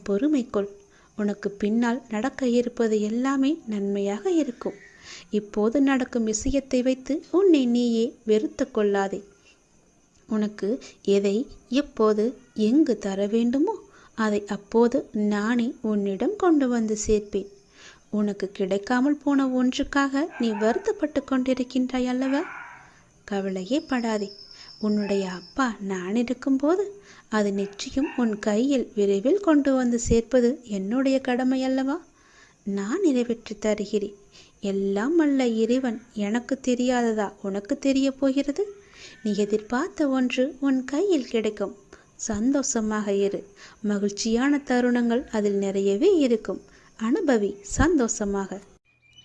பொறுமைக்குள். உனக்கு பின்னால் நடக்க இருப்பது எல்லாமே நன்மையாக இருக்கும். இப்போது நடக்கும் விஷயத்தை வைத்து உன்னை நீயே வெறுத்து கொள்ளாதே. உனக்கு எதை எப்போது எங்கு தர வேண்டுமோ அதை அப்போது நானே உன்னிடம் கொண்டு வந்து சேர்ப்பேன். உனக்கு கிடைக்காமல் போன ஒன்றுக்காக நீ வருத்தப்பட்டு கொண்டிருக்கின்றாய் அல்லவா? கவலையே படாதே. உன்னுடைய அப்பா நான் இருக்கும்போது அது நிச்சயம் உன் கையில் விரைவில் கொண்டு வந்து சேர்ப்பது என்னுடைய கடமை அல்லவா? நான் நிறைவேற்றி தருகிறேன். எல்லாம் அல்ல இறைவன் எனக்கு தெரியாததா உனக்கு தெரிய போகிறது? நீ எதிர்பார்த்த ஒன்று உன் கையில் கிடைக்கும். சந்தோஷமாக இரு. மகிழ்ச்சியான தருணங்கள் அதில் நிறையவே இருக்கும். அனுபவி சந்தோஷமாக.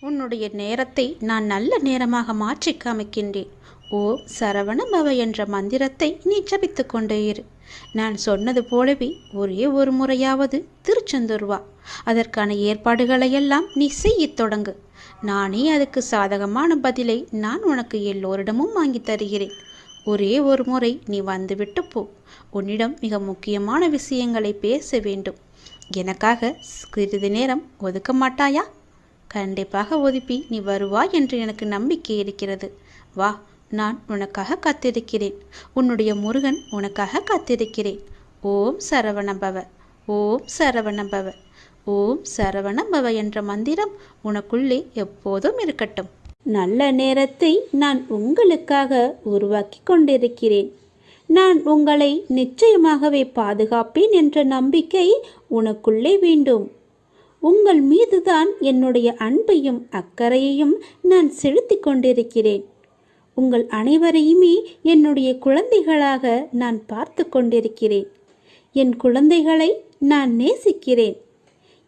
உன்னுடைய நேரத்தை நான் நல்ல நேரமாக மாற்றி காமிக்கின்றேன். ஓ சரவண பவ என்ற மந்திரத்தை நீ ஜபித்து கொண்டே இரு. நான் சொன்னது போலவே ஒரே ஒரு முறையாவது திருச்செந்தூர் வா. அதற்கான ஏற்பாடுகளையெல்லாம் நீ செய்யத் தொடங்கு. நானே அதுக்கு சாதகமான பதிலை நான் உனக்கு எல்லோரிடமும் வாங்கி தருகிறேன். ஒரே ஒரு முறை நீ வந்துவிட்டு போ. உன்னிடம் மிக முக்கியமான விஷயங்களை பேச வேண்டும். எனக்காக சிறிது நேரம் ஒதுக்க மாட்டாயா? கண்டிப்பாக ஒதுப்பி நீ வருவாய் என்று எனக்கு நம்பிக்கை இருக்கிறது. வா, நான் உனக்காக காத்திருக்கிறேன். உன்னுடைய முருகன் உனக்காக காத்திருக்கிறேன். ஓம் சரவணபவ, ஓம் சரவணபவ, ஓம் சரவணபவ என்ற மந்திரம் உனக்குள்ளே எப்போதும் இருக்கட்டும். நல்ல நேரத்தை நான் உங்களுக்காக உருவாக்கி கொண்டிருக்கிறேன். நான் உங்களை நிச்சயமாகவே பாதுகாப்பேன் என்ற நம்பிக்கை உனக்குள்ளே வேண்டும். உங்கள் மீதுதான் என்னுடைய அன்பையும் அக்கறையையும் நான் செலுத்தி கொண்டிருக்கிறேன். உங்கள் அனைவரையுமே என்னுடைய குழந்தைகளாக நான் பார்த்து கொண்டிருக்கிறேன். என் குழந்தைகளை நான் நேசிக்கிறேன்.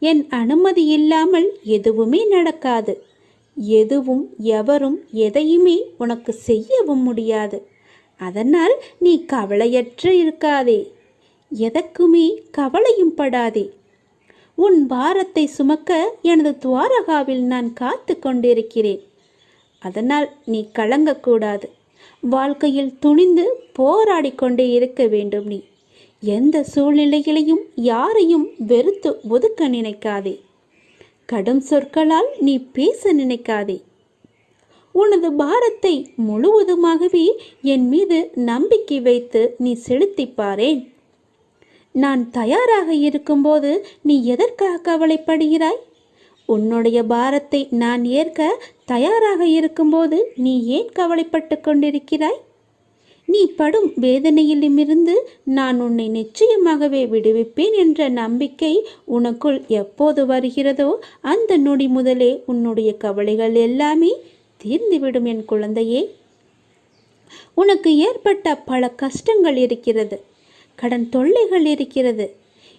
என் அனுமதி இல்லாமல் எதுவுமே நடக்காது. எதுவும் எவரும் எதையுமே உனக்கு செய்யவும் முடியாது. அதனால் நீ கவலையற்று இருக்காதே. எதற்குமே கவலையும் படாதே. உன் பாரத்தை சுமக்க எனது துவாரகாவில் நான் காத்து கொண்டிருக்கிறேன். அதனால் நீ கலங்கக்கூடாது. வாழ்க்கையில் துணிந்து போராடி கொண்டே இருக்க வேண்டும். நீ எந்த சூழ்நிலையிலையும் யாரையும் வெறுத்து ஒதுக்க நினைக்காதே. கடும் சொற்களால் நீ பேச நினைக்காதே. உனது பாரத்தை முழுவதுமாகவே என் மீது நம்பிக்கை வைத்து நீ செலுத்திப்பாரேன். நான் தயாராக இருக்கும்போது நீ எதற்காக கவலைப்படுகிறாய்? உன்னுடைய பாரத்தை நான் ஏற்க தயாராக இருக்கும்போது நீ ஏன் கவலைப்பட்டு கொண்டிருக்கிறாய்? நீ படும் வேதனையிலுமிருந்து நான் உன்னை நிச்சயமாகவே விடுவிப்பேன் என்ற நம்பிக்கை உனக்குள் எப்போது வருகிறதோ அந்த நொடி முதலே உன்னுடைய கவலைகள் எல்லாமே தீர்ந்துவிடும் என் குழந்தையே. உனக்கு ஏற்பட்ட பல கஷ்டங்கள் இருக்கிறது. கடன் தொல்லைகள் இருக்கிறது.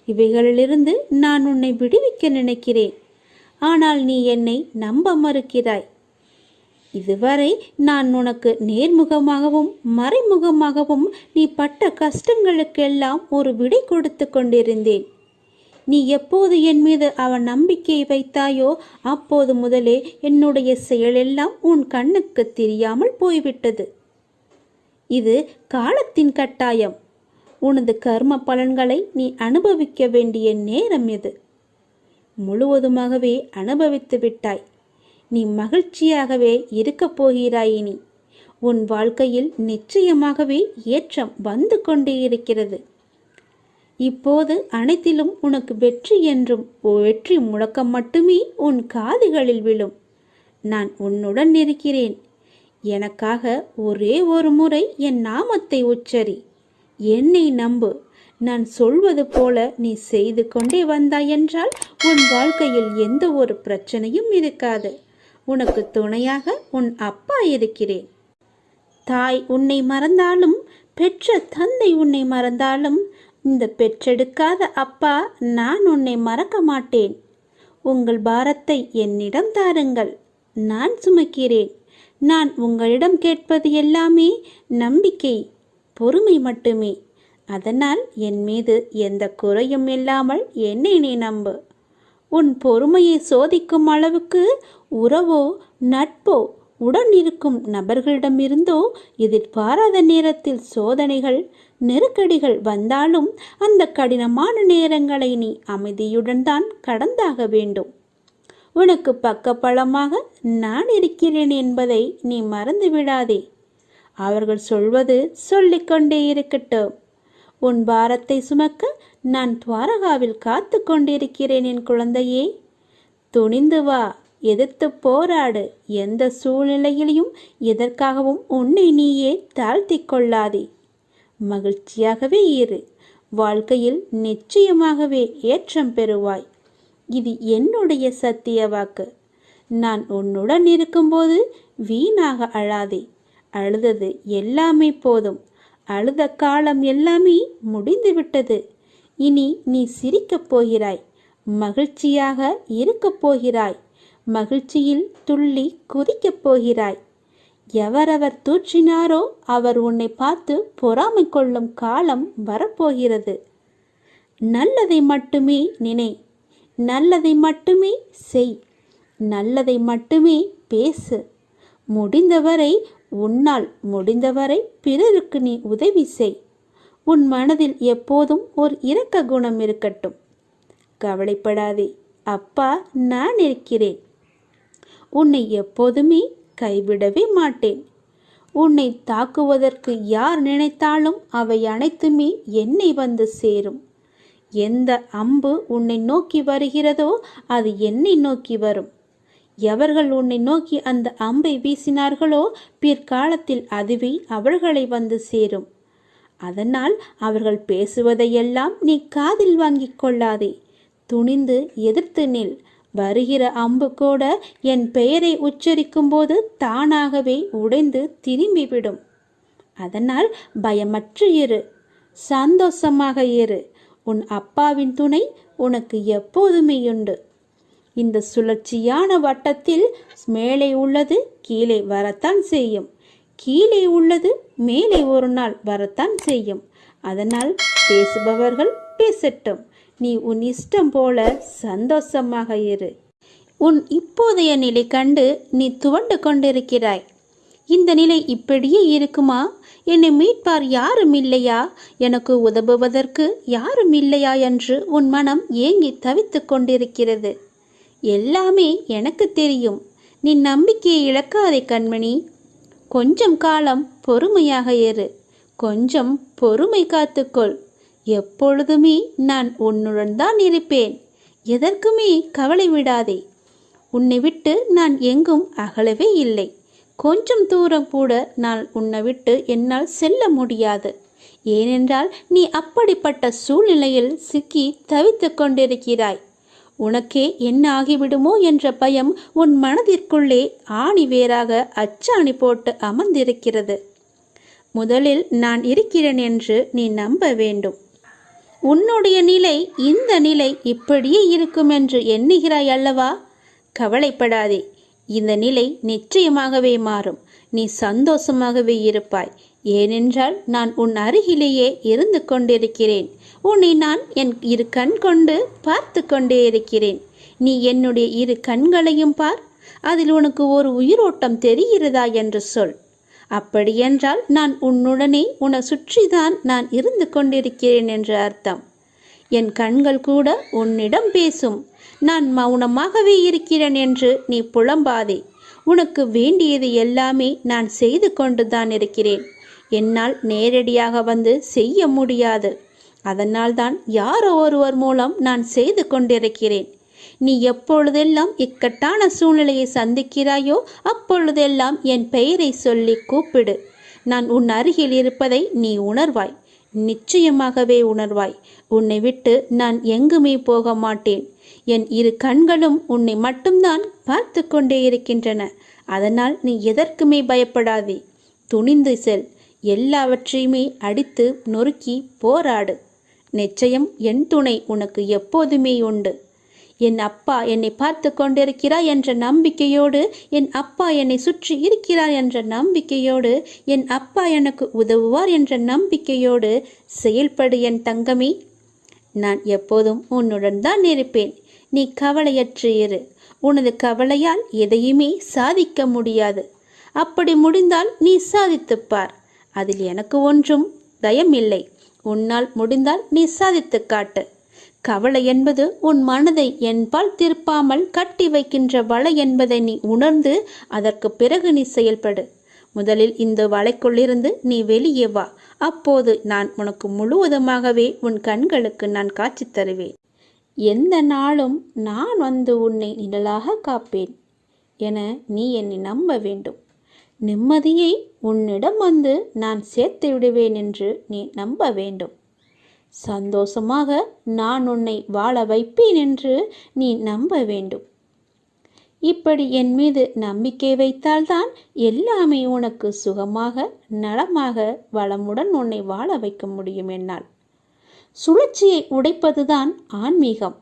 இவைகளிலிருந்து நான் உன்னை விடுவிக்க நினைக்கிறேன். ஆனால் நீ என்னை நம்ப மறுக்கிறாய். இதுவரை நான் உனக்கு நேர்முகமாகவும் மறைமுகமாகவும் நீ பட்ட கஷ்டங்களுக்கெல்லாம் ஒரு விடை கொடுத்து கொண்டிருந்தேன். நீ எப்போது என் மீது அவன் நம்பிக்கையை வைத்தாயோ அப்போது முதலே என்னுடைய செயலெல்லாம் உன் கண்ணுக்கு தெரியாமல் போய்விட்டது. இது காலத்தின் கட்டாயம். உனது கர்ம பலன்களை நீ அனுபவிக்க வேண்டிய நேரம் இது. முழுவதுமாகவே அனுபவித்து விட்டாய். நீ மகிழ்ச்சியாகவே இருக்கப் போகிறாய். இனி உன் வாழ்க்கையில் நிச்சயமாகவே ஏற்றம் வந்து கொண்டே இருக்கிறது. இப்போது அனைத்திலும் உனக்கு வெற்றி என்றும் வெற்றி முழக்கம் மட்டுமே உன் காதுகளில் விழும். நான் உன்னுடன் இருக்கிறேன். எனக்காக ஒரே ஒரு முறை என் நாமத்தை உச்சரி. என்னை நம்பு. நான் சொல்வது போல நீ செய்து கொண்டே வந்தாய் என்றால் உன் வாழ்க்கையில் எந்த ஒரு பிரச்சனையும் இருக்காது. உனக்கு துணையாக உன் அப்பா இருக்கிறேன். தாய் உன்னை மறந்தாலும் பெற்ற தந்தை உன்னை மறந்தாலும் இந்த பெற்றெடுக்காத அப்பா நான் உன்னை மறக்க மாட்டேன். உங்கள் பாரத்தை என்னிடம் தாருங்கள். நான் சுமக்கிறேன். நான் உங்களிடம் கேட்பது எல்லாமே நம்பிக்கை, பொறுமை மட்டுமே. அதனால் என் மீது எந்த குறையும் இல்லாமல் என்னை நீ நம்பு. உன் பொறுமையை சோதிக்கும் அளவுக்கு உறவோ நட்போ உடன் இருக்கும் நபர்களிடமிருந்தோ எதிர்பாராத நேரத்தில் சோதனைகள் நெருக்கடிகள் வந்தாலும் அந்த கடினமான நேரங்களை நீ அமைதியுடன் தான் கடந்தாக வேண்டும். உனக்கு பக்கபலமாக நான் இருக்கிறேன் என்பதை நீ மறந்து விடாதே. அவர்கள் சொல்வது சொல்லிக்கொண்டே இருக்கட்டும். உன் பாரத்தை சுமக்க நான் துவாரகாவில் காத்து கொண்டிருக்கிறேன் என் குழந்தையே. துணிந்து வா, எதிர்த்து போராடு. எந்த சூழ்நிலையிலையும் எதற்காகவும் உன்னை நீயே தாழ்த்தி கொள்ளாதே. மகிழ்ச்சியாகவே இரு. வாழ்க்கையில் நிச்சயமாகவே ஏற்றம் பெறுவாய். இது என்னுடைய சத்திய வாக்கு. நான் உன்னுடன் இருக்கும்போது வீணாக அழாதே. அழுதது எல்லாமே போதும். அழுத காலம் எல்லாமே முடிந்துவிட்டது. இனி நீ சிரிக்கப் போகிறாய். மகிழ்ச்சியாக இருக்கப் போகிறாய். மகிழ்ச்சியில் துள்ளி குதிக்கப் போகிறாய். எவரவர் தூற்றினாரோ அவர் உன்னை பார்த்து பொறாமை கொள்ளும் காலம் வரப்போகிறது. நல்லதை மட்டுமே நினை. நல்லதை மட்டுமே செய். நல்லதை மட்டுமே பேசு. முடிந்தவரை உன்னால் முடிந்தவரை பிறருக்கு நீ உதவி செய். உன் மனதில் எப்போதும் ஒரு இரக்க குணம் இருக்கட்டும். கவலைப்படாதே, அப்பா நான் இருக்கிறேன். உன்னை எப்போதுமே கைவிடவே மாட்டேன். உன்னை தாக்குவதற்கு யார் நினைத்தாலும் அவை அனைத்துமே என்னை வந்து சேரும். எந்த அம்பு உன்னை நோக்கி வருகிறதோ அது என்னை நோக்கி வரும். எவர்கள் உன்னை நோக்கி அந்த அம்பை வீசினார்களோ பிற்காலத்தில் அதுவே அவர்களை வந்து சேரும். அதனால் அவர்கள் பேசுவதையெல்லாம் நீ காதில் வாங்கிக் கொள்ளாதே. துணிந்து எதிர்த்து நில். வருகிற அம்பு கூட என் பெயரை உச்சரிக்கும் போது தானாகவே உடைந்து திரும்பிவிடும். அதனால் பயமற்று இரு. சந்தோஷமாக இரு. உன் அப்பாவின் துணை உனக்கு எப்போதுமே உண்டு. இந்த சுழற்சியான வட்டத்தில் மேலே உள்ளது கீழே வரத்தான் செய்யும். கீழே உள்ளது மேலே ஒரு நாள் வரத்தான் செய்யும். அதனால் பேசுபவர்கள் பேசட்டும். நீ உன் இஷ்டம் போல சந்தோஷமாக இரு. உன் இப்போதைய நிலை கண்டு நீ துவண்டு கொண்டிருக்கிறாய். இந்த நிலை இப்படியே இருக்குமா? என்னை மீட்பார் யாரும் இல்லையா? எனக்கு உதவுவதற்கு யாரும் இல்லையா என்று உன் மனம் ஏங்கி தவித்து கொண்டிருக்கிறது. எல்லாமே எனக்கு தெரியும். நீ நம்பிக்கையை இழக்காதே கண்மணி. கொஞ்சம் காலம் பொறுமையாக இரு. கொஞ்சம் பொறுமை காத்துக்கொள். எப்பொழுதுமே நான் உன்னுடன் தான் இருப்பேன். எதற்குமே கவலை விடாதே. உன்னை விட்டு நான் எங்கும் அகலவே இல்லை. கொஞ்சம் தூரம் கூட நான் உன்னை விட்டு என்னால் செல்ல முடியாது. ஏனென்றால் நீ அப்படிப்பட்ட சூழ்நிலையில் சிக்கி தவித்து கொண்டிருக்கிறாய். உனக்கே என்ன ஆகிவிடுமோ என்ற பயம் உன் மனதிற்குள்ளே ஆணி வேறாக அச்சாணி போட்டு அமர்ந்திருக்கிறது. முதலில் நான் இருக்கிறேன் என்று நீ நம்ப வேண்டும். உன்னுடைய நிலை இந்த நிலை இப்படியே இருக்கும் என்று எண்ணுகிறாய் அல்லவா? கவலைப்படாதே. இந்த நிலை நிச்சயமாகவே மாறும். நீ சந்தோஷமாகவே இருப்பாய். ஏனென்றால் நான் உன் அருகிலேயே இருந்து கொண்டிருக்கிறேன். உன்னை நான் என் இரு கண் கொண்டு பார்த்து கொண்டே இருக்கிறேன். நீ என்னுடைய இரு கண்களையும் பார். அதில் உனக்கு ஒரு உயிரோட்டம் தெரிகிறதா என்று சொல். அப்படியென்றால் நான் உன்னுடனே உன்னை சுற்றிதான் நான் இருந்து கொண்டிருக்கிறேன் என்று அர்த்தம். என் கண்கள் கூட உன்னிடம் பேசும். நான் மௌனமாகவே இருக்கிறேன் என்று நீ புலம்பாதே. உனக்கு வேண்டியது எல்லாமே நான் செய்து கொண்டு தான் இருக்கிறேன். என்னால் நேரடியாக வந்து செய்ய முடியாது. அதனால்தான் யாரோ ஒருவர் மூலம் நான் செய்து கொண்டிருக்கிறேன். நீ எப்பொழுதெல்லாம் இக்கட்டான சூழ்நிலையை சந்திக்கிறாயோ அப்பொழுதெல்லாம் என் பெயரை சொல்லி கூப்பிடு. நான் உன் அருகில் இருப்பதை நீ உணர்வாய். நிச்சயமாகவே உணர்வாய். உன்னை விட்டு நான் எங்குமே போக மாட்டேன். என் இரு கண்களும் உன்னை மட்டும்தான் பார்த்து கொண்டே இருக்கின்றன. அதனால் நீ எதற்குமே பயப்படாதே. துணிந்து செல். எல்லாவற்றையுமே அடித்து நொறுக்கி போராடு. நிச்சயம் என் துணை உனக்கு எப்போதுமே உண்டு. என் அப்பா என்னை பார்த்து கொண்டிருக்கிறார் என்ற நம்பிக்கையோடு, என் அப்பா என்னை சுற்றி இருக்கிறார் என்ற நம்பிக்கையோடு, என் அப்பா எனக்கு உதவுவார் என்ற நம்பிக்கையோடு செயல்படு என் தங்கமே. நான் எப்போதும் உன்னுடன் தான் இருப்பேன். நீ கவலையற்று இரு. உனது கவலையால் எதையுமே சாதிக்க முடியாது. அப்படி முடிந்தால் நீ சாதித்துப்பார். அதில் எனக்கு ஒன்றும் தயமில்லை. உன்னால் முடிந்தால் நீ சாதித்து காட்டு. கவலை என்பது உன் மனதை என்பால் திருப்பாமல் கட்டி வைக்கின்ற வலை என்பதை நீ உணர்ந்து அதற்கு பிறகு நீ செயல்படு. முதலில் இந்த வலைக்குள்ளிருந்து நீ வெளியே வா. அப்போது நான் உனக்கு முழுவதுமாகவே உன் கண்களுக்கு நான் காட்சி தருவேன். எந்த நாளும் நான் வந்து உன்னை நிழலாக காப்பேன் என நீ என்னை நம்ப வேண்டும். நிம்மதியை உன்னிடம் வந்து நான் சேர்த்து விடுவேன் என்று நீ நம்ப வேண்டும். சந்தோஷமாக நான் உன்னை வாழ வைப்பேன் என்று நீ நம்ப வேண்டும். இப்படி என் மீது நம்பிக்கை வைத்தால்தான் எல்லாமே உனக்கு சுகமாக நலமாக வளமுடன் உன்னை வாழ வைக்க முடியும். என்னால் சுழற்சியை உடைப்பதுதான் ஆன்மீகம்.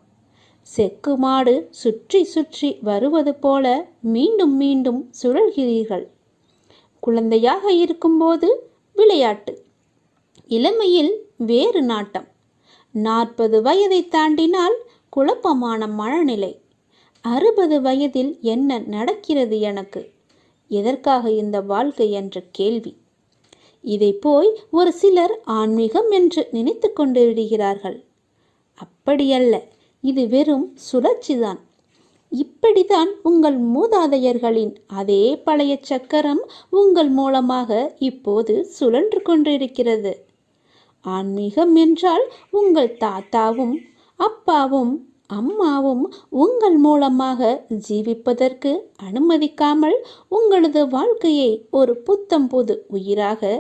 செக்கு மாடு சுற்றி சுற்றி வருவது போல மீண்டும் மீண்டும் சுழல்கிறீர்கள். குழந்தையாக இருக்கும்போது விளையாட்டு, இளமையில் வேறு நாட்டம், 40 வயதை தாண்டினால் குழப்பமான மனநிலை, 60 வயதில் என்ன நடக்கிறது எனக்கு, எதற்காக இந்த வாழ்க்கை என்ற கேள்வி. இதை போய் ஒரு சிலர் ஆன்மீகம் என்று நினைத்து கொண்டு விடுகிறார்கள். அப்படியல்ல, இது வெறும் சுழற்சிதான். இப்படித்தான் உங்கள் மூதாதையர்களின் அதே பழைய சக்கரம் உங்கள் மூலமாக இப்போது சுழன்று கொண்டிருக்கிறது. ஆன்மீகம் என்றால் உங்கள் தாத்தாவும் அப்பாவும் அம்மாவும் உங்கள் மூலமாக ஜீவிப்பதற்கு அனுமதிக்காமல் உங்களது வாழ்க்கையை ஒரு புத்தம் புது உயிராக,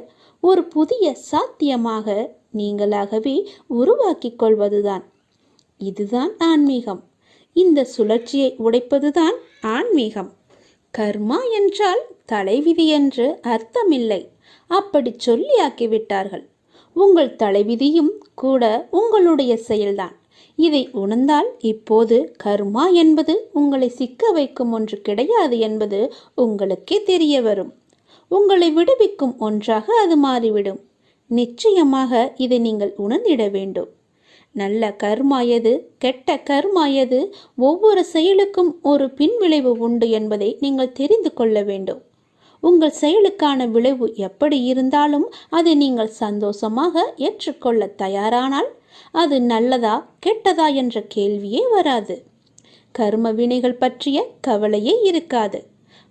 ஒரு புதிய சாத்தியமாக நீங்களாகவே உருவாக்கிக் கொள்வதுதான். இதுதான் ஆன்மீகம். இந்த சுழற்சியை உடைப்பதுதான் ஆன்மீகம். கர்மா என்றால் தலைவிதி என்று அர்த்தமில்லை. அப்படி சொல்லியாக்கிவிட்டார்கள். உங்கள் தலைவிதியும் கூட உங்களுடைய செயல்தான். இதை உணர்ந்தால் இப்போது கர்மா என்பது உங்களை சிக்க வைக்கும் ஒன்று கிடையாது என்பது உங்களுக்கே தெரிய வரும். உங்களை விடுவிக்கும் ஒன்றாக அது மாறிவிடும். நிச்சயமாக இதை நீங்கள் உணர்ந்திட வேண்டும். நல்ல கர்மா எது, கெட்ட கர்மா எது, ஒவ்வொரு செயலுக்கும் ஒரு பின்விளைவு உண்டு என்பதை நீங்கள் தெரிந்து கொள்ள வேண்டும். உங்கள் செயலுக்கான விளைவு எப்படி இருந்தாலும் அதை நீங்கள் சந்தோஷமாக ஏற்றுக்கொள்ள தயாரானால் அது நல்லதா கெட்டதா என்ற கேள்வியே வராது. கர்ம வினைகள் பற்றிய கவலையே இருக்காது.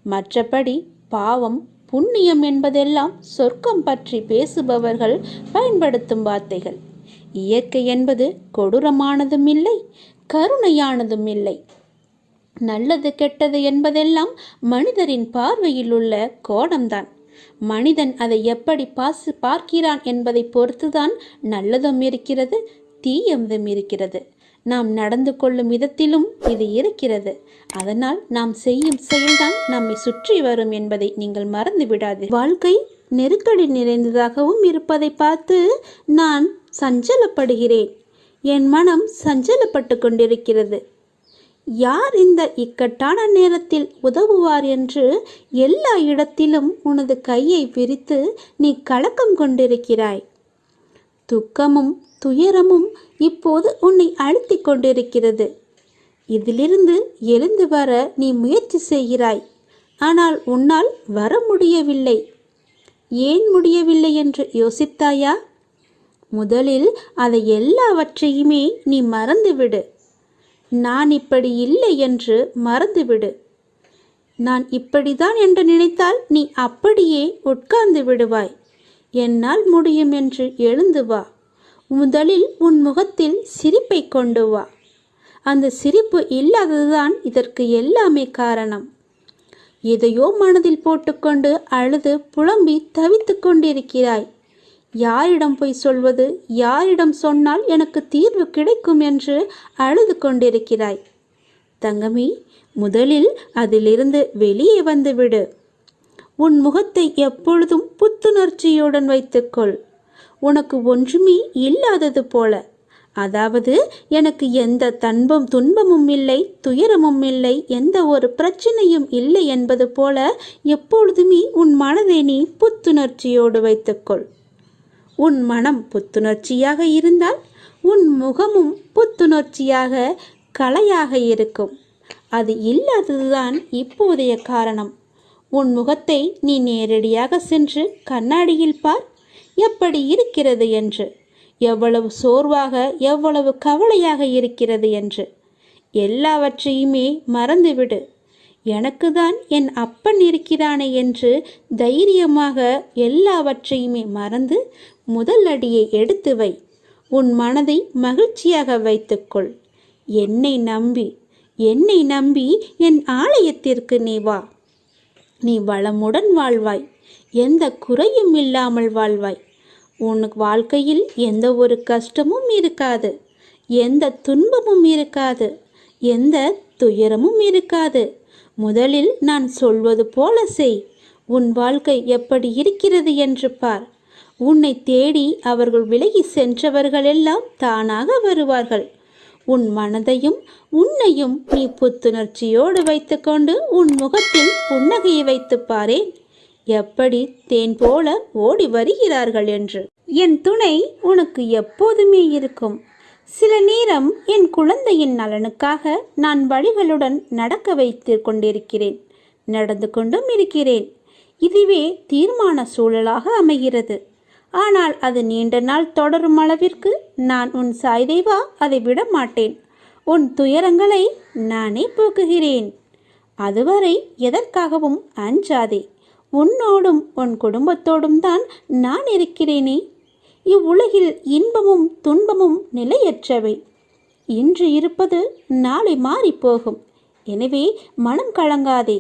மற்றபடி பாவம் புண்ணியம் என்பதெல்லாம் சொர்க்கம் பற்றி பேசுபவர்கள் பயன்படுத்தும் வார்த்தைகள். இயற்கை என்பது கொடூரமானதும் இல்லை, கருணையானதும் இல்லை. நல்லது கெட்டது என்பதெல்லாம் மனிதரின் பார்வையில் உள்ள கோணம்தான். மனிதன் அதை எப்படி பார்க்கிறான் என்பதை பொறுத்துதான் நல்லதும் இருக்கிறது, தீயதும் இருக்கிறது. நாம் நடந்து கொள்ளும் விதத்திலும் இது இருக்கிறது. அதனால் நாம் செய்யும் செயல்தான் நம்மை சுற்றி வரும் என்பதை நீங்கள் மறந்து விடாது. வாழ்க்கை நெருக்கடி நிறைந்ததாகவும் இருப்பதை பார்த்து நான் சஞ்சலப்படுகிறேன். என் மனம் சஞ்சலப்பட்டு கொண்டிருக்கிறது. யார் இந்த இக்கட்டான நேரத்தில் உதவுவார் என்று எல்லா இடத்திலும் உனது கையை விரித்து நீ கலக்கம் கொண்டிருக்கிறாய். துக்கமும் துயரமும் இப்போது உன்னை அழுத்தி கொண்டிருக்கிறது. இதிலிருந்து எழுந்து வர நீ முயற்சி செய்கிறாய். ஆனால் உன்னால் வர முடியவில்லை. ஏன் முடியவில்லை என்று யோசித்தாயா? முதலில் அதை எல்லாவற்றையுமே நீ மறந்துவிடு. நான் இப்படி இல்லை என்று மறந்துவிடு. நான் இப்படிதான் என்று நினைத்தால் நீ அப்படியே உட்கார்ந்து விடுவாய். என்னால் முடியும் என்று எழுந்து வா. முதலில் உன் முகத்தில் சிரிப்பை கொண்டு வா. அந்த சிரிப்பு இல்லாததுதான் இதற்கு எல்லாமே காரணம். எதையோ மனதில் போட்டுக்கொண்டு அழுது புலம்பி தவித்து கொண்டிருக்கிறாய். யாரிடம் போய் சொல்வது, யாரிடம் சொன்னால் எனக்கு தீர்வு கிடைக்கும் என்று அழுது கொண்டிருக்கிறாய். தங்கமி, முதலில் அதிலிருந்து வெளியே வந்துவிடு. உன் முகத்தை எப்பொழுதும் புத்துணர்ச்சியுடன் வைத்துக்கொள். உனக்கு ஒன்றுமே இல்லாதது போல, அதாவது எனக்கு எந்த துன்பமும் இல்லை, துயரமும் இல்லை, எந்த ஒரு பிரச்சனையும் இல்லை என்பது போல எப்பொழுதுமே உன் மனதை நீ புத்துணர்ச்சியோடு வைத்துக்கொள். உன் மனம் புத்துணர்ச்சியாக இருந்தால் உன் முகமும் புத்துணர்ச்சியாக கலையாக இருக்கும். அது இல்லாததுதான் இப்போதைய காரணம். உன் முகத்தை நீ நேரடியாக சென்று கண்ணாடியில் பார். எப்படி இருக்கிறது என்று, எவ்வளவு சோர்வாக எவ்வளவு கவலையாக இருக்கிறது என்று. எல்லாவற்றையுமே மறந்துவிடு. எனக்கு தான் என் அப்பன் இருக்கிறானே என்று தைரியமாக எல்லாவற்றையுமே மறந்து முதல் அடியை எடுத்து வை. உன் மனதை மகிழ்ச்சியாக வைத்துக்கொள். என்னை நம்பி என் ஆலயத்திற்கு நீ வா. நீ வளமுடன் வாழ்வாய், எந்த குறையும் இல்லாமல் வாழ்வாய். உன் வாழ்க்கையில் எந்த ஒரு கஷ்டமும் இருக்காது, எந்த துன்பமும் இருக்காது, எந்த துயரமும் இருக்காது. முதலில் நான் சொல்வது போல செய். உன் வாழ்க்கை எப்படி இருக்கிறது என்று பார். உன்னை தேடி அவர்கள் விலகி சென்றவர்களெல்லாம் தானாக வருவார்கள். உன் மனதையும் உன்னையும் நீ புத்துணர்ச்சியோடு வைத்துக்கொண்டு உன் முகத்தில் புன்னகையை வைத்து பாரேன், எப்படி தேன் போல ஓடி வருகிறார்கள் என்று. என் துணை உனக்கு எப்போதுமே இருக்கும். சில நேரம் என் குழந்தையின் நலனுக்காக நான் வழிகளுடன் நடக்க வைத்து கொண்டிருக்கிறேன், நடந்து கொண்டும் இருக்கிறேன். இதுவே தீர்மான சூழலாக அமைகிறது. ஆனால் அது நீண்ட நாள் தொடரும் அளவிற்கு நான் உன் சாய்தேவா அதை விட மாட்டேன். உன் துயரங்களை நானே போக்குகிறேன். அதுவரை எதற்காகவும் அஞ்சாதே. உன்னோடும் உன் குடும்பத்தோடும் தான் நான் இருக்கிறேனே. இவ்வுலகில் இன்பமும் துன்பமும் நிலையற்றவை. இன்று இருப்பது நாளை மாறிப்போகும். எனவே மனம் கலங்காதே.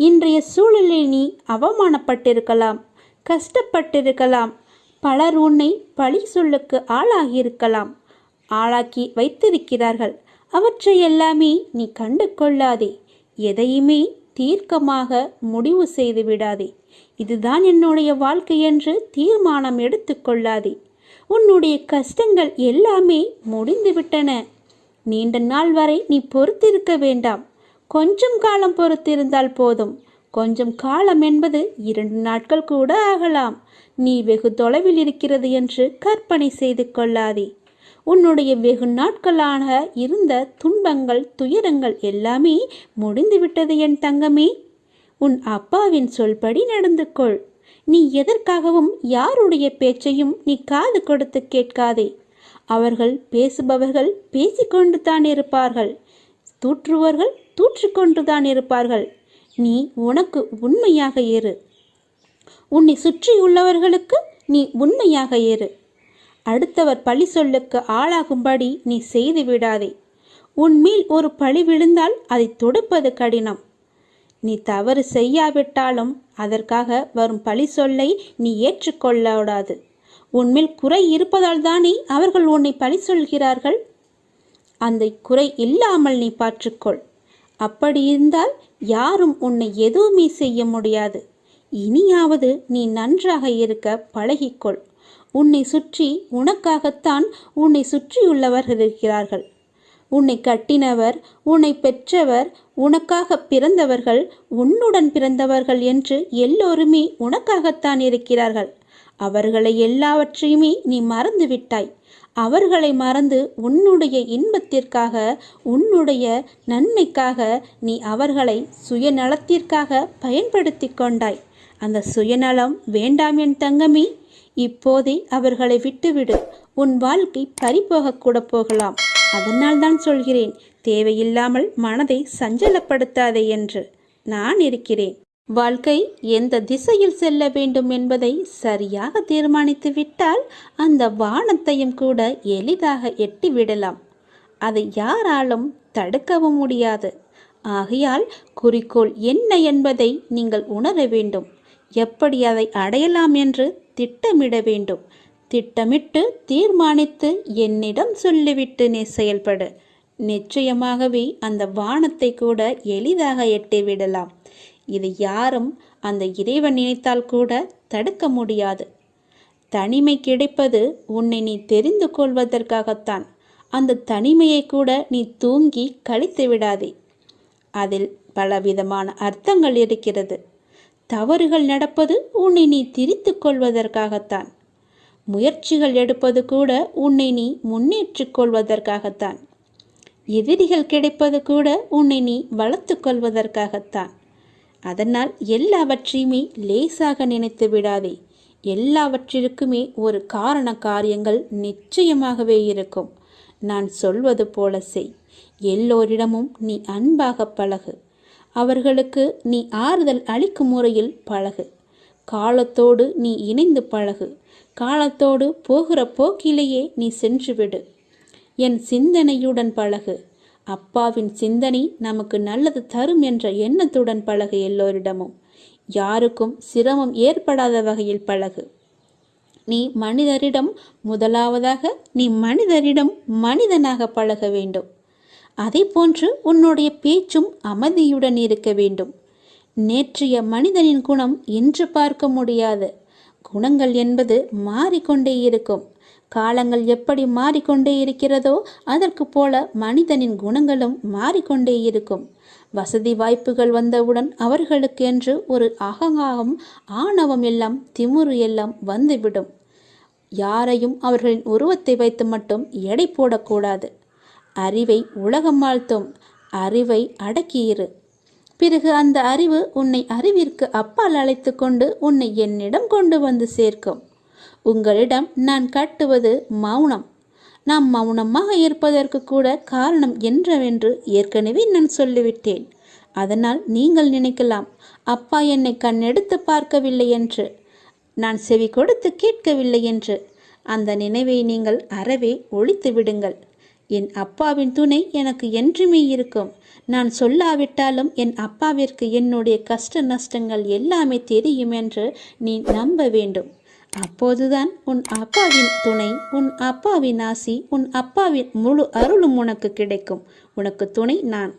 இன்றைய சூழலில் நீ அவமானப்பட்டிருக்கலாம், கஷ்டப்பட்டிருக்கலாம். பலர் உன்னை பழி சொல்லுக்கு ஆளாக்கி வைத்திருக்கிறார்கள். அவற்றையெல்லாமே நீ கண்டு கொள்ளாதே. எதையுமே தீர்க்கமாக முடிவு செய்து விடாதே. இதுதான் என்னுடைய வாழ்க்கை என்று தீர்மானம் எடுத்துக்கொள்ளாதே. உன்னுடைய கஷ்டங்கள் எல்லாமே முடிந்துவிட்டன. நீண்ட நாள் வரை நீ பொறுத்திருக்க வேண்டாம். கொஞ்சம் காலம் பொறுத்திருந்தால் போதும். கொஞ்சம் காலம் என்பது 2 நாட்கள் கூட ஆகலாம். நீ வெகு தொலைவில் இருக்கிறது என்று கற்பனை செய்து கொள்ளாதே. உன்னுடைய வெகு நாட்களான இருந்த துன்பங்கள் துயரங்கள் எல்லாமே முடிந்துவிட்டது என் தங்கமே. உன் அப்பாவின் சொல்படி நடந்து கொள். நீ எதற்காகவும் யாருடைய பேச்சையும் நீ காது கொடுத்து கேட்காதே. அவர்கள் பேசுபவர்கள் பேசிக்கொண்டு தான் இருப்பார்கள், தூற்றுவர்கள் தூற்றிக்கொண்டு தான் இருப்பார்கள். நீ உனக்கு உண்மையாக இரு. உன்னை சுற்றி உள்ளவர்களுக்கு நீ உண்மையாக இரு. அடுத்தவர் பழி சொல்லுக்கு ஆளாகும்படி நீ செய்து விடாதே. உன்மேல் ஒரு பழி விழுந்தால் அதை தொடுப்பது கடினம். நீ தவறு செய்யாவிட்டாலும் அதற்காக வரும் பழி சொல்லை நீ ஏற்றுக்கொள்ளக்கூடாது. உன்மேல் குறை இருப்பதால் தானே அவர்கள் உன்னை பழி சொல்கிறார்கள். அந்த குறை இல்லாமல் நீ பார்த்துக்கொள். அப்படி இருந்தால் யாரும் உன்னை எதுவுமே செய்ய முடியாது. இனியாவது நீ நன்றாக இருக்க பழகிக்கொள். உன்னை சுற்றி உனக்காகத்தான் உன்னை சுற்றியுள்ளவர்கள் இருக்கிறார்கள். உன்னை கட்டினவர், உன்னை பெற்றவர், உனக்காக பிறந்தவர்கள், உன்னுடன் பிறந்தவர்கள் என்று எல்லோருமே உனக்காகத்தான் இருக்கிறார்கள். அவர்களை எல்லாவற்றையுமே நீ மறந்து விட்டாய். அவர்களை மறந்து உன்னுடைய இன்பத்திற்காக, உன்னுடைய நன்மைக்காக நீ அவர்களை சுயநலத்திற்காக பயன்படுத்தி கொண்டாய். அந்த சுயநலம் வேண்டாம் என் தங்கமே. இப்போதே அவர்களை விட்டுவிடு. உன் வாழ்க்கை பறிபோகக்கூட போகலாம். அதனால் தான் சொல்கிறேன், தேவையில்லாமல் மனதை சஞ்சலப்படுத்தாதே என்று. நான் இருக்கிறேன். வாழ்க்கை எந்த திசையில் செல்ல வேண்டும் என்பதை சரியாக தீர்மானித்து விட்டால் அந்த வானத்தையும் கூட எளிதாக எட்டிவிடலாம். அதை யாராலும் தடுக்கவும் முடியாது. ஆகையால் குறிக்கோள் என்ன என்பதை நீங்கள் உணர வேண்டும். எப்படி அதை அடையலாம் என்று திட்டமிட வேண்டும். திட்டமிட்டு தீர்மானித்து என்னிடம் சொல்லிவிட்டு நீ செயல்படு. நிச்சயமாகவே அந்த வானத்தை கூட எளிதாக எட்டிவிடலாம். இது யாரும் அந்த இறைவன் நினைத்தால் கூட தடுக்க முடியாது. தனிமை கிடைப்பது உன்னை நீ தெரிந்து கொள்வதற்காகத்தான். அந்த தனிமையை கூட நீ தூங்கி கழித்து விடாதே. அதில் பலவிதமான அர்த்தங்கள் இருக்கிறது. தவறுகள் நடப்பது உன்னை நீ திரித்து கொள்வதற்காகத்தான். முயற்சிகள் எடுப்பது கூட உன்னை நீ முன்னேற்றிக் கொள்வதற்காகத்தான். எதிரிகள் கிடைப்பது கூட உன்னை நீ வளர்த்து கொள்வதற்காகத்தான். அதனால் எல்லாவற்றையுமே லேசாக நினைத்து விடாதே. எல்லாவற்றிற்குமே ஒரு காரண காரியங்கள் நிச்சயமாகவே இருக்கும். நான் சொல்வது போல செய். எல்லோரிடமும் நீ அன்பாக பழகு. அவர்களுக்கு நீ ஆறுதல் அளிக்கும் முறையில் பழகு. காலத்தோடு நீ இணைந்து பழகு. காலத்தோடு போகிற போக்கிலேயே நீ சென்றுவிடு. என் சிந்தனையுடன் பழகு. அப்பாவின் சிந்தனை நமக்கு நல்லது தரும் என்ற எண்ணத்துடன் பழகு. எல்லோரிடமும் யாருக்கும் சிரமம் ஏற்படாத வகையில் பழகு. நீ மனிதரிடம் முதலாவதாக நீ மனிதரிடம் மனிதனாக பழக வேண்டும். அதே போன்று உன்னுடைய பேச்சும் அமைதியுடன் இருக்க வேண்டும். நேற்றைய மனிதனின் குணம் இன்று பார்க்க முடியாது. குணங்கள் என்பது மாறிக்கொண்டே இருக்கும். காலங்கள் எப்படி மாறிக்கொண்டே இருக்கிறதோ அதற்கு போல மனிதனின் குணங்களும் மாறிக்கொண்டே இருக்கும். வசதி வாய்ப்புகள் வந்தவுடன் அவர்களுக்கு என்று ஒரு அகங்காரம், ஆணவம் எல்லாம், திமிரு எல்லாம் வந்துவிடும். யாரையும் அவர்களின் உருவத்தை வைத்து மட்டும் எடை போடக்கூடாது. அறிவை உலகம் வாழ்த்தும். அறிவை அடக்கியிரு. பிறகு அந்த அறிவு உன்னை அறிவிற்கு அப்பால் அழைத்து கொண்டு உன்னை என்னிடம் கொண்டு வந்து சேர்க்கும். உங்களிடம் நான் காட்டுவது மௌனம். நாம் மௌனமாக இருப்பதற்கு கூட காரணம் என்னவென்று ஏற்கனவே நான் சொல்லிவிட்டேன். அதனால் நீங்கள் நினைக்கலாம், அப்பா என்னை கண்ணெடுத்து பார்க்கவில்லை என்று, நான் செவி கொடுத்து கேட்கவில்லை என்று. அந்த நினைவை நீங்கள் அறவே ஒழித்து விடுங்கள். என் அப்பாவின் துணை எனக்கு என்றுமே இருக்கும். நான் சொல்லாவிட்டாலும் என் அப்பாவிற்கு என்னுடைய கஷ்ட நஷ்டங்கள் எல்லாமே தெரியும் என்று நீ நம்ப வேண்டும். அப்போதுதான் உன் அப்பாவின் துணை, உன் அப்பாவின் ஆசி, உன் அப்பாவின் முழு அருளும் உனக்கு கிடைக்கும். உனக்கு துணை நான்.